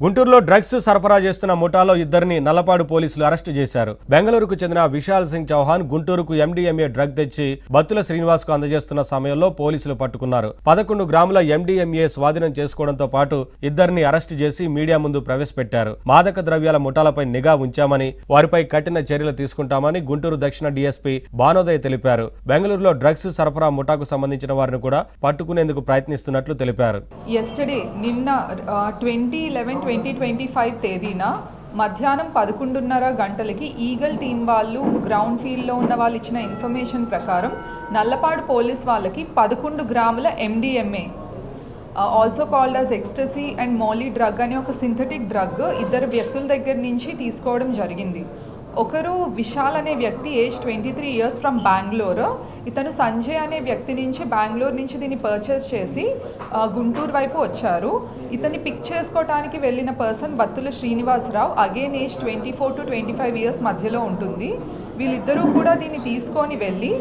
గుంటూరులో డ్రగ్స్ సరఫరా చేస్తున్న ముఠాలో ఇద్దరిని నల్లపాడు పోలీసులు అరెస్టు చేశారు. బెంగళూరుకు చెందిన విశాల్ సింగ్ చౌహాన్ గుంటూరుకు ఎండీఎంఏ డ్రగ్ తెచ్చి బత్తుల శ్రీనివాస్ కు అందజేస్తున్న సమయంలో పోలీసులు పట్టుకున్నారు. 11 గ్రాముల ఎండీఎంఏ స్వాధీనం చేసుకోవడంతో పాటు ఇద్దరిని అరెస్టు చేసి మీడియా ముందు ప్రవేశపెట్టారు. మాదక ద్రవ్యాల ముఠాలపై నిఘా ఉంచామని, వారిపై కఠిన చర్యలు తీసుకుంటామని గుంటూరు దక్షిణ డీఎస్పీ భానోదయ్ తెలిపారు. బెంగళూరులో డ్రగ్స్ సరఫరా ముఠాకు సంబంధించిన వారిని కూడా పట్టుకునేందుకు ప్రయత్నిస్తున్నట్లు తెలిపారు. నిన్న 20/11/2025 తేదీన మధ్యాహ్నం 11:30 గంటలకి ఈగల్ టీం వాళ్ళు గ్రౌండ్ ఫీల్డ్లో ఉన్న వాళ్ళు ఇచ్చిన ఇన్ఫర్మేషన్ ప్రకారం నల్లపాడు పోలీస్ వాళ్ళకి 11 గ్రాముల MDMA also called as ecstasy and molly drug అనే ఒక సింథటిక్ డ్రగ్ ఇద్దరు వ్యక్తుల దగ్గర నుంచి తీసుకోవడం జరిగింది. ఒకరు విశాల్ అనే వ్యక్తి ఏజ్ 23 ఇయర్స్ ఫ్రమ్ బెంగళూరు. ఇతను సంజయ్ అనే వ్యక్తి నుంచి బెంగళూరు నుంచి దీన్ని పర్చేస్ చేసి గుంటూరు వైపు వచ్చారు. ఇతన్ని పిక్ చేసుకోవడానికి వెళ్ళిన person Battula Srinivasarao, again age 24 to 25 years మధ్యలో ఉంటుంది. వీళ్ళిద్దరూ కూడా దీన్ని తీసుకొని వెళ్ళి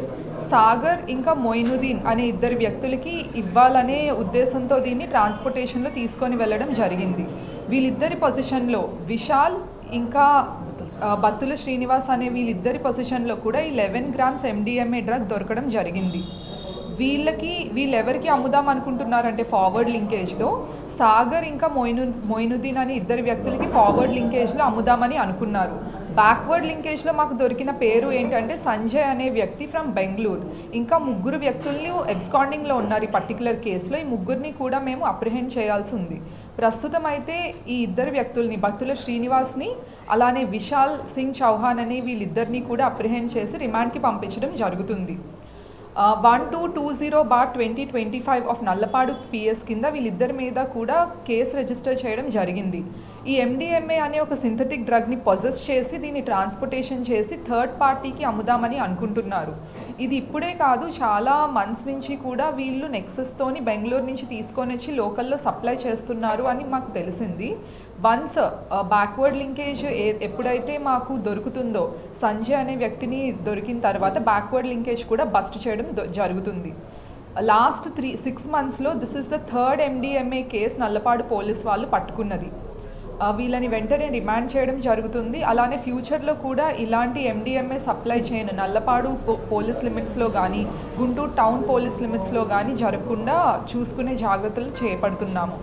సాగర్ ఇంకా మొయినుద్దీన్ అనే ఇద్దరు వ్యక్తులకి ఇవ్వాలనే ఉద్దేశంతో దీన్ని ట్రాన్స్పోర్టేషన్లో తీసుకొని వెళ్ళడం జరిగింది. వీళ్ళిద్దరి పొజిషన్లో విశాల్ ఇంకా బత్తుల శ్రీనివాస్ అనే వీళ్ళిద్దరి పొజిషన్లో కూడా 11 గ్రామ్స్ ఎండిఎంఏ డ్రగ్ దొరకడం జరిగింది. వీళ్ళెవరికి అమ్ముదాం అనుకుంటున్నారంటే ఫార్వర్డ్ లింకేజ్లో సాగర్ ఇంకా మొయినుద్దీన్ అనే ఇద్దరు వ్యక్తులకి ఫార్వర్డ్ లింకేజ్లో అమ్ముదామని అనుకున్నారు. బ్యాక్వర్డ్ లింకేజ్లో మాకు దొరికిన పేరు ఏంటంటే సంజయ్ అనే వ్యక్తి ఫ్రమ్ బెంగళూరు. ఇంకా 3 వ్యక్తుల్ని ఎబ్స్కాండింగ్లో ఉన్నారు ఈ పర్టికులర్ కేసులో. ఈ 3 కూడా మేము అప్రిహెండ్ చేయాల్సి ఉంది. ప్రస్తుతం అయితే ఈ ఇద్దరు వ్యక్తుల్ని బత్తుల శ్రీనివాస్ని అలానే విశాల్ సింగ్ చౌహాన్ అనే వీళ్ళిద్దరిని కూడా అప్రిహెండ్ చేసి రిమాండ్కి పంపించడం జరుగుతుంది. 1220/2025 ఆఫ్ నల్లపాడు పిఎస్ కింద వీళ్ళిద్దరి మీద కూడా కేసు రిజిస్టర్ చేయడం జరిగింది. ఈ ఎండిఎంఏ అనే ఒక సింథటిక్ డ్రగ్ని పొజెస్ చేసి దీన్ని ట్రాన్స్పోర్టేషన్ చేసి థర్డ్ పార్టీకి అమ్ముదామని అనుకుంటున్నారు. ఇది ఇప్పుడే కాదు, చాలా మంత్స్ నుంచి కూడా వీళ్ళు నెక్సెస్తోని బెంగళూరు నుంచి తీసుకొని వచ్చి లోకల్లో సప్లై చేస్తున్నారు అని మాకు తెలిసింది. వన్స్ బ్యాక్వర్డ్ లింకేజ్ ఎప్పుడైతే మాకు దొరుకుతుందో సంజయ్ అనే వ్యక్తిని దొరికిన తర్వాత బ్యాక్వర్డ్ లింకేజ్ కూడా బస్ట్ చేయడం జరుగుతుంది. లాస్ట్ 6 monthsలో this is the third MDMA case Nallapadu police వాళ్ళు పట్టుకున్నది. వీళ్ళని వెంటనే రిమాండ్ చేయడం జరుగుతుంది. అలానే ఫ్యూచర్లో కూడా ఇలాంటి ఎండిఎంఏ సప్లై చేయను నల్లపాడు పోలీస్ లిమిట్స్లో కానీ గుంటూరు టౌన్ పోలీస్ లిమిట్స్లో కానీ జరగకుండా చూసుకునే జాగ్రత్తలు చేపడుతున్నాము.